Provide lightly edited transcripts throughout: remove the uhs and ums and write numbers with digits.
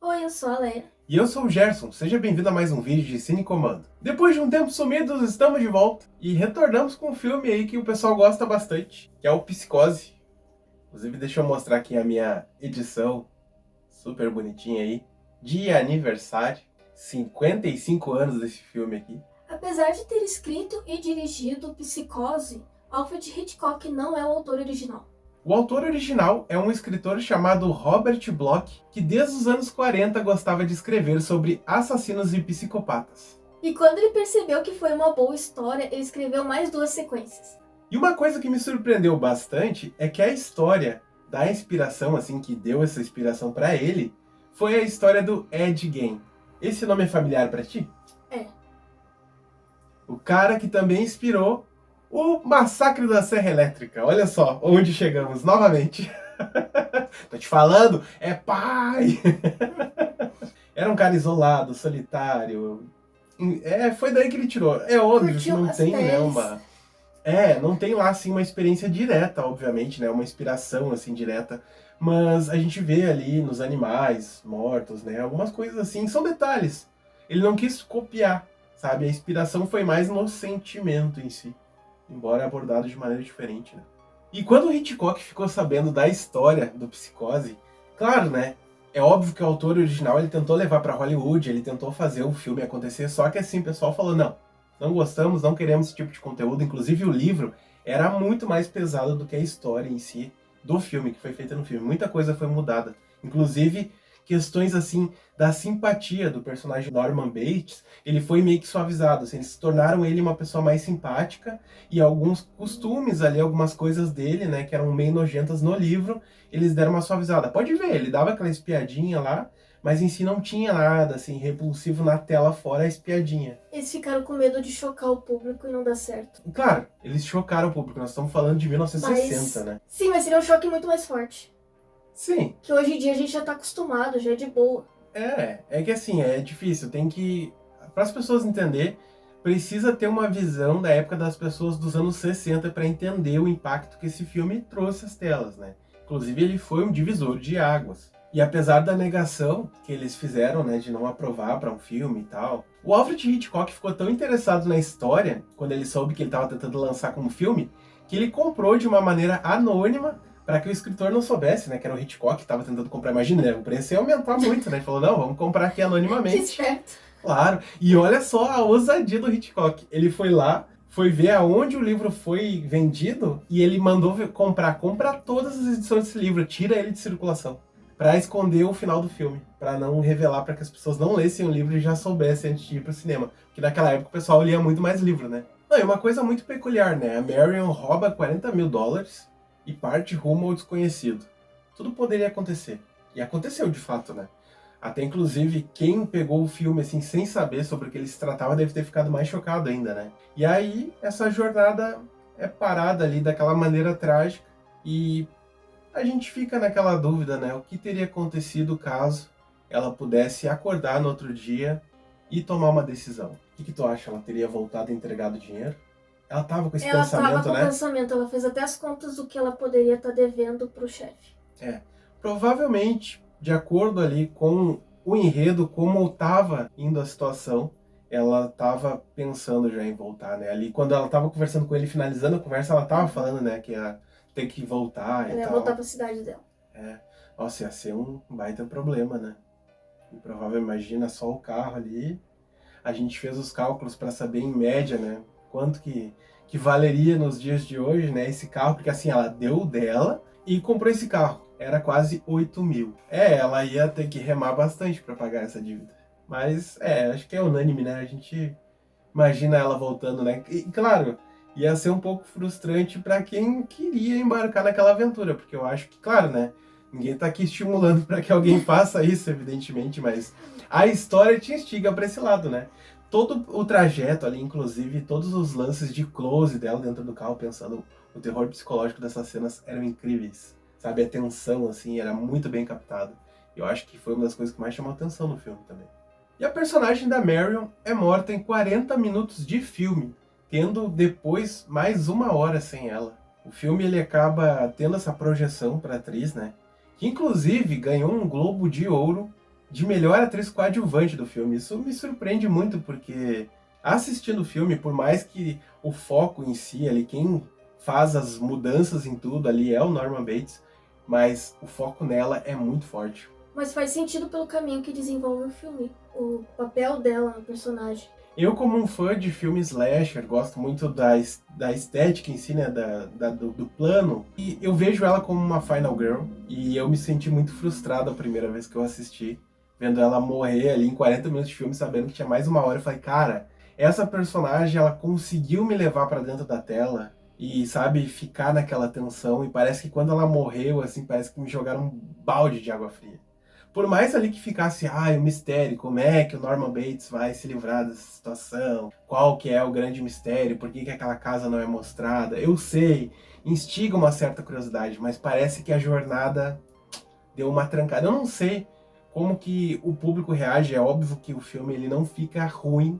Oi, eu sou a Leia. E eu sou o Gerson, seja bem-vindo a mais um vídeo de Cine Comando. Depois de um tempo sumidos, estamos de volta e retornamos com um filme aí que o pessoal gosta bastante, que é o Psicose. Inclusive, deixa eu mostrar aqui a minha edição, super bonitinha aí, de aniversário, 55 anos desse filme aqui. Apesar de ter escrito e dirigido Psicose, Alfred Hitchcock não é o autor original. O autor original é um escritor chamado Robert Bloch, que desde os anos 40 gostava de escrever sobre assassinos e psicopatas. E quando ele percebeu que foi uma boa história, ele escreveu mais 2 sequências. E uma coisa que me surpreendeu bastante é que a história da inspiração, assim, que deu essa inspiração pra ele, foi a história do Ed Gein. Esse nome é familiar pra ti? É. O cara que também inspirou o Massacre da Serra Elétrica. Olha só onde chegamos novamente. Tô te falando, é pai! Era um cara isolado, solitário. Foi daí que ele tirou. É óbvio Curtiu que não as tem, né, peles. não tem lá, assim, uma experiência direta, obviamente, né, uma inspiração, assim, direta. Mas a gente vê ali nos animais mortos, né, algumas coisas assim, são detalhes. Ele não quis copiar, sabe? A inspiração foi mais no sentimento em si, embora abordado de maneira diferente, né. E quando o Hitchcock ficou sabendo da história do Psicose, claro, né, é óbvio que o autor original ele tentou levar para Hollywood, ele tentou fazer o filme acontecer, só que assim, o pessoal falou, não gostamos, não queremos esse tipo de conteúdo. Inclusive o livro era muito mais pesado do que a história em si do filme, que foi feita no filme. Muita coisa foi mudada. Inclusive questões assim da simpatia do personagem Norman Bates, ele foi meio que suavizado, assim, eles tornaram ele uma pessoa mais simpática e alguns costumes ali, algumas coisas dele, né, que eram meio nojentas no livro, eles deram uma suavizada. Pode ver, ele dava aquela espiadinha lá, mas em si não tinha nada assim repulsivo na tela fora a espiadinha. Eles ficaram com medo de chocar o público e não dar certo. Claro, eles chocaram o público, nós estamos falando de 1960, né? Sim, mas seria um choque muito mais forte. Sim. Que hoje em dia a gente já tá acostumado, já é de boa. É que assim, é difícil, tem que... Para as pessoas entender, precisa ter uma visão da época das pessoas dos anos 60 para entender o impacto que esse filme trouxe às telas, né? Inclusive ele foi um divisor de águas. E apesar da negação que eles fizeram, né, de não aprovar para um filme e tal, o Alfred Hitchcock ficou tão interessado na história, quando ele soube que ele estava tentando lançar como filme, que ele comprou de uma maneira anônima para que o escritor não soubesse, né, que era o Hitchcock que estava tentando comprar. Imagina, né, o preço ia aumentar muito, né? Ele falou, não, vamos comprar aqui anonimamente. Que esperto. Claro, e olha só a ousadia do Hitchcock. Ele foi lá, foi ver aonde o livro foi vendido e ele mandou comprar todas as edições desse livro, tira ele de circulação, para esconder o final do filme, para não revelar, para que as pessoas não lessem o livro e já soubessem antes de ir pro cinema. Porque naquela época o pessoal lia muito mais livro, né? Não, e uma coisa muito peculiar, né? A Marion rouba $40 mil e parte rumo ao desconhecido. Tudo poderia acontecer. E aconteceu de fato, né? Até inclusive quem pegou o filme assim sem saber sobre o que ele se tratava deve ter ficado mais chocado ainda, né? E aí essa jornada é parada ali daquela maneira trágica e a gente fica naquela dúvida, né? O que teria acontecido caso ela pudesse acordar no outro dia e tomar uma decisão? O que tu acha? Ela teria voltado e entregado o dinheiro? Ela tava com esse pensamento, né? Ela tava com o pensamento, ela fez até as contas do que ela poderia estar devendo pro chefe. Provavelmente, de acordo ali com o enredo, como estava indo a situação, ela estava pensando já em voltar, né? Ali, quando ela estava conversando com ele, finalizando a conversa, ela estava falando, né, que ia ter que voltar e tal. Ela ia voltar pra cidade dela. Nossa, ia ser um baita problema, né? E provavelmente, imagina só o carro ali. A gente fez os cálculos para saber em média, né, quanto que valeria nos dias de hoje, né, esse carro, porque assim, ela deu dela e comprou esse carro. Era quase 8 mil. Ela ia ter que remar bastante para pagar essa dívida. Mas, acho que é unânime, né? A gente imagina ela voltando, né? E, claro, ia ser um pouco frustrante para quem queria embarcar naquela aventura, porque eu acho que, claro, né? Ninguém tá aqui estimulando para que alguém faça isso, evidentemente, mas a história te instiga para esse lado, né? Todo o trajeto ali, inclusive, todos os lances de close dela dentro do carro, pensando o terror psicológico dessas cenas eram incríveis. Sabe, a tensão, assim, era muito bem captada. Eu acho que foi uma das coisas que mais chamou a atenção no filme também. E a personagem da Marion é morta em 40 minutos de filme, tendo depois mais 1 hora sem ela. O filme ele acaba tendo essa projeção para a atriz, né? que inclusive ganhou um Globo de Ouro de melhor atriz coadjuvante do filme. Isso me surpreende muito, porque assistindo o filme, por mais que o foco em si, ali, quem faz as mudanças em tudo ali é o Norman Bates, mas o foco nela é muito forte. Mas faz sentido pelo caminho que desenvolve o filme, o papel dela no personagem. Eu, como um fã de filme slasher, gosto muito da estética em si, né, do plano, e eu vejo ela como uma Final Girl, e eu me senti muito frustrado a primeira vez que eu assisti, vendo ela morrer ali em 40 minutos de filme, sabendo que tinha mais uma hora. Eu falei, cara, essa personagem, ela conseguiu me levar pra dentro da tela, e, sabe, ficar naquela tensão, e parece que quando ela morreu, assim, parece que me jogaram um balde de água fria. Por mais ali que ficasse, o mistério, como é que o Norman Bates vai se livrar dessa situação, qual que é o grande mistério, por que aquela casa não é mostrada, eu sei, instiga uma certa curiosidade, mas parece que a jornada deu uma trancada. Eu não sei como que o público reage, é óbvio que o filme ele não fica ruim,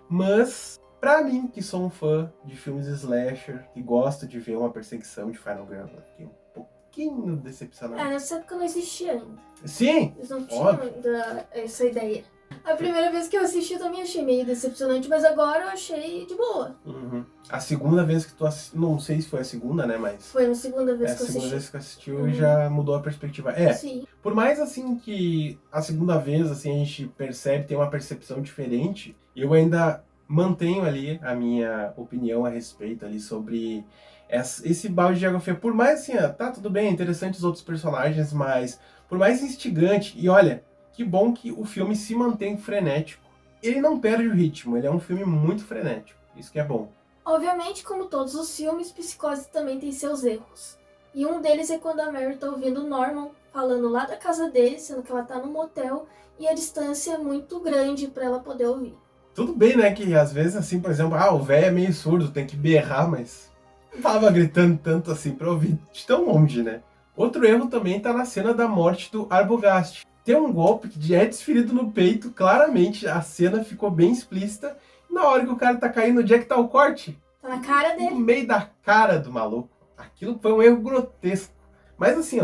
mas pra mim, que sou um fã de filmes slasher, que gosto de ver uma perseguição de Final Girl, eu fiquei um pouquinho decepcionado. Nessa época não existia ainda. Sim, Eles não tinham óbvio. ainda essa ideia. A primeira vez que eu assisti eu também achei meio decepcionante, mas agora eu achei de boa. Uhum. A segunda vez que tu assistiu, não sei se foi a segunda, né, mas... Foi a segunda vez a que eu segunda assisti. vez que assistiu já mudou a perspectiva. Sim. Por mais assim que a segunda vez assim, a gente percebe, tem uma percepção diferente, eu ainda mantenho ali a minha opinião a respeito ali sobre esse balde de água fria. Por mais assim, tá tudo bem, interessante os outros personagens, mas por mais instigante, e olha, que bom que o filme se mantém frenético. Ele não perde o ritmo, ele é um filme muito frenético, isso que é bom. Obviamente, como todos os filmes, Psicose também tem seus erros. E um deles é quando a Mary tá ouvindo o Norman falando lá da casa dele, sendo que ela tá no motel, e a distância é muito grande pra ela poder ouvir. Tudo bem, né, que às vezes assim, por exemplo, o velho é meio surdo, tem que berrar, mas não tava gritando tanto assim pra ouvir de tão longe, né? Outro erro também tá na cena da morte do Arbogast. Tem um golpe que é desferido no peito, claramente a cena ficou bem explícita. Na hora que o cara tá caindo, onde é que tá o corte? Tá na cara dele. No meio da cara do maluco. Aquilo foi um erro grotesco. Mas assim,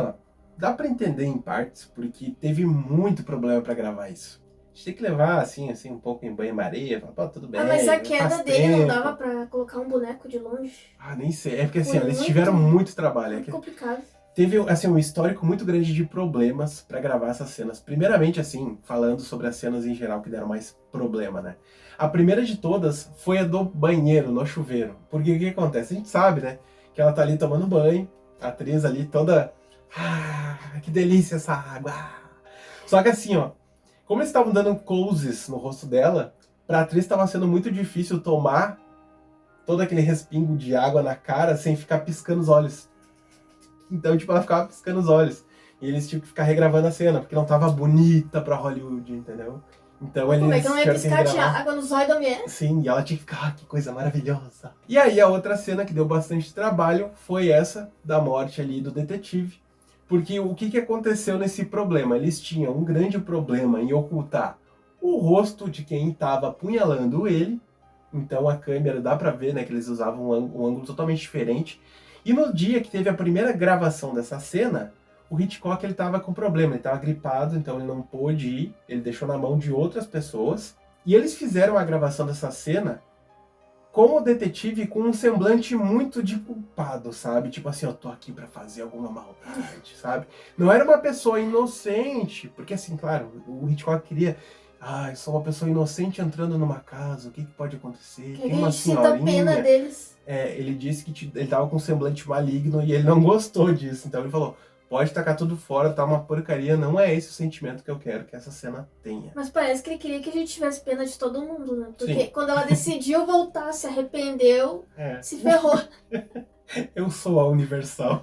dá pra entender em partes, porque teve muito problema pra gravar isso. A gente tem que levar, assim, um pouco em banho-maria, falar, pô, tudo bem. Mas a queda faz dele não tempo. dava pra colocar um boneco de longe. Nem sei. É porque assim, Foi eles tiveram muito trabalho. Muito complicado. Teve, assim, um histórico muito grande de problemas pra gravar essas cenas. Primeiramente, assim, falando sobre as cenas em geral que deram mais problema, né? A primeira de todas foi a do banheiro, no chuveiro. Porque o que acontece? A gente sabe, né? Que ela tá ali tomando banho, a atriz ali toda... que delícia essa água! Só que assim, como eles estavam dando closes no rosto dela, pra atriz estava sendo muito difícil tomar todo aquele respingo de água na cara sem ficar piscando os olhos. Então, tipo, ela ficava piscando os olhos. E eles tinham que ficar regravando a cena, porque não tava bonita pra Hollywood, entendeu? Então eles... Como é que não ia piscar de água nos olhos da mulher? Sim, e ela tinha que ficar, que coisa maravilhosa. E aí a outra cena que deu bastante trabalho foi essa da morte ali do detetive. Porque o que aconteceu nesse problema? Eles tinham um grande problema em ocultar o rosto de quem estava apunhalando ele. Então a câmera, dá pra ver, né, que eles usavam um ângulo totalmente diferente. E no dia que teve a primeira gravação dessa cena, o Hitchcock ele tava com problema, ele estava gripado, então ele não pôde ir, ele deixou na mão de outras pessoas. E eles fizeram a gravação dessa cena com o detetive com um semblante muito de culpado, sabe? Tipo assim, eu tô aqui pra fazer alguma maldade, sabe? Não era uma pessoa inocente, porque assim, claro, o Hitchcock queria... eu sou uma pessoa inocente entrando numa casa, o que pode acontecer? Tem uma senhorinha... pena deles. Ele disse que ele tava com um semblante maligno e ele não gostou disso, então ele falou... Pode tacar tudo fora, tá uma porcaria, não é esse o sentimento que eu quero que essa cena tenha. Mas parece que ele queria que a gente tivesse pena de todo mundo, né? Porque quando ela decidiu voltar, se arrependeu, se ferrou. Eu sou a Universal.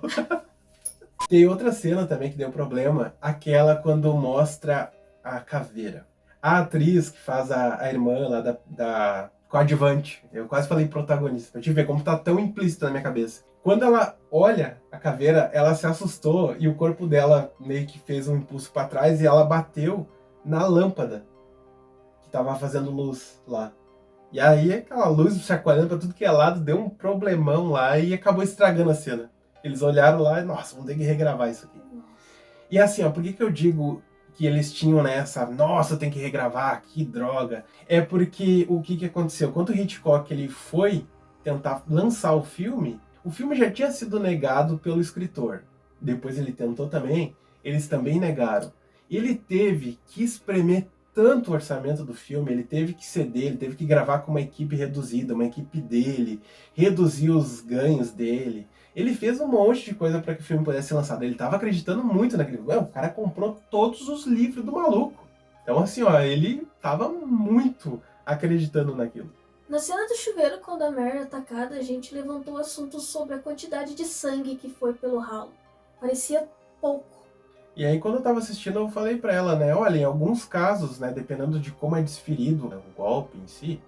Tem outra cena também que deu problema, aquela quando mostra a caveira. A atriz que faz a irmã lá da coadjuvante, eu quase falei protagonista, pra te ver como tá tão implícito na minha cabeça. Quando ela olha a caveira, ela se assustou e o corpo dela meio que fez um impulso para trás e ela bateu na lâmpada que tava fazendo luz lá. E aí aquela luz chacoalhando para tudo que é lado, deu um problemão lá e acabou estragando a cena. Eles olharam lá e, nossa, vamos ter que regravar isso aqui. E assim, ó, por que eu digo que eles tinham nessa, nossa, tem que regravar, que droga? É porque o que aconteceu? Quando o Hitchcock ele foi tentar lançar o filme já tinha sido negado pelo escritor. Depois ele tentou também, eles também negaram. Ele teve que espremer tanto o orçamento do filme, ele teve que ceder, ele teve que gravar com uma equipe reduzida, uma equipe dele, reduzir os ganhos dele. Ele fez um monte de coisa para que o filme pudesse ser lançado. Ele estava acreditando muito naquele. O cara comprou todos os livros do maluco. Então, assim, ó, ele estava muito acreditando naquilo. Na cena do chuveiro, quando a Mary é atacada, a gente levantou assuntos sobre a quantidade de sangue que foi pelo ralo. Parecia pouco. E aí, quando eu tava assistindo, eu falei pra ela, né, olha, em alguns casos, né, dependendo de como é desferido o golpe em si,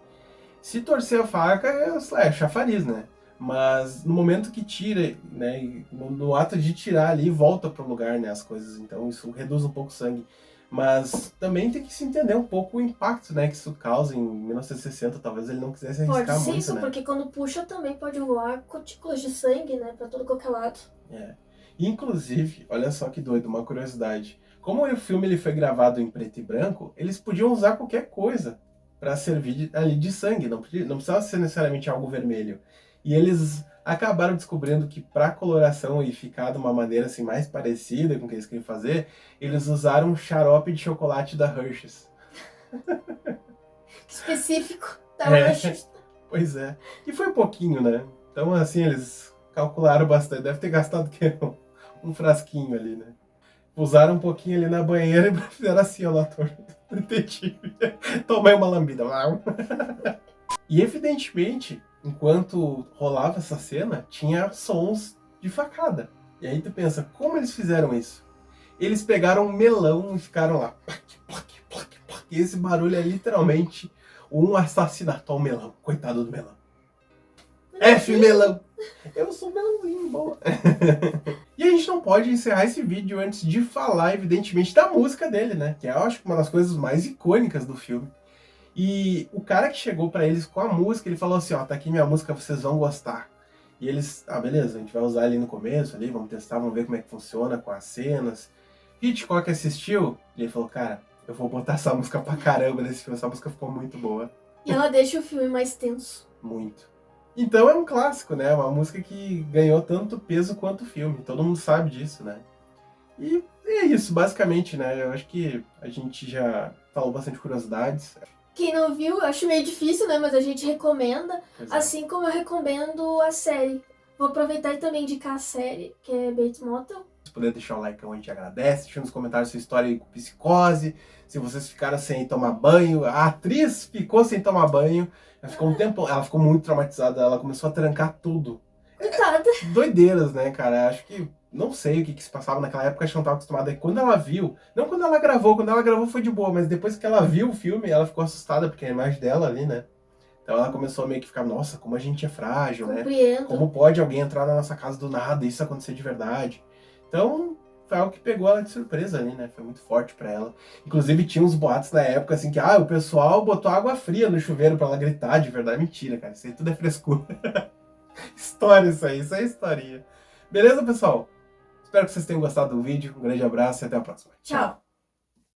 se torcer a faca é chafariz, né? Mas no momento que tira, né, no ato de tirar ali, volta pro lugar, né, as coisas. Então isso reduz um pouco o sangue. Mas também tem que se entender um pouco o impacto, né, que isso causa em 1960. Talvez ele não quisesse arriscar Pode ser muito, isso, né? porque quando puxa também pode voar gotículas de sangue, né, pra todo qualquer lado. É. Inclusive, olha só que doido, uma curiosidade. Como o filme ele foi gravado em preto e branco, eles podiam usar qualquer coisa para servir ali de sangue, não precisava ser necessariamente algo vermelho. E eles acabaram descobrindo que para coloração e ficar de uma maneira assim mais parecida com o que eles queriam fazer, eles usaram um xarope de chocolate da Hershey's. Específico da É. Hershey's. Pois é. E foi pouquinho, né? Então assim, eles calcularam bastante. Deve ter gastado um frasquinho ali, né? Usaram um pouquinho ali na banheira e fizeram assim, ó, no ator detetive. Tomei uma lambida. E evidentemente, enquanto rolava essa cena, tinha sons de facada. E aí tu pensa, como eles fizeram isso? Eles pegaram um melão e ficaram lá. E esse barulho é literalmente um assassinato ao melão. Coitado do melão. F melão! Eu sou melãozinho, boa. E a gente não pode encerrar esse vídeo antes de falar, evidentemente, da música dele, né? Que eu acho uma das coisas mais icônicas do filme. E o cara que chegou pra eles com a música, ele falou assim, ó, tá aqui minha música, vocês vão gostar. E eles, beleza, a gente vai usar ali no começo, ali, vamos testar, vamos ver como é que funciona com as cenas. Hitchcock assistiu e ele falou, cara, eu vou botar essa música pra caramba nesse filme, essa música ficou muito boa. E ela deixa o filme mais tenso. Muito. Então é um clássico, né? Uma música que ganhou tanto peso quanto o filme. Todo mundo sabe disso, né? E é isso, basicamente, né? Eu acho que a gente já falou bastante curiosidades. Quem não viu, eu acho meio difícil, né? Mas a gente recomenda. Pois é. Assim como eu recomendo a série. Vou aproveitar e também indicar a série, que é Bates Motel. Se puder deixar o like, a gente agradece. Deixa nos comentários sua história aí com psicose. Se vocês ficaram sem tomar banho. A atriz ficou sem tomar banho. Ela ficou um tempo, ela ficou muito traumatizada. Ela começou a trancar tudo. Coitada. Doideiras, né, cara? Acho que, não sei o que se passava naquela época, acho que não estava acostumada. E quando ela viu, não quando ela gravou foi de boa, mas depois que ela viu o filme, ela ficou assustada, porque é a imagem dela ali, né? Então ela começou a meio que ficar, nossa, como a gente é frágil, Compreendo. né? Como pode alguém entrar na nossa casa do nada e isso acontecer de verdade? Então, foi algo que pegou ela de surpresa ali, né? Foi muito forte pra ela. Inclusive, tinha uns boatos na época, assim, que, o pessoal botou água fria no chuveiro pra ela gritar, de verdade. Mentira, cara. Isso aí tudo é frescura. História isso aí é historinha. Beleza, pessoal? Espero que vocês tenham gostado do vídeo. Um grande abraço e até a próxima. Tchau.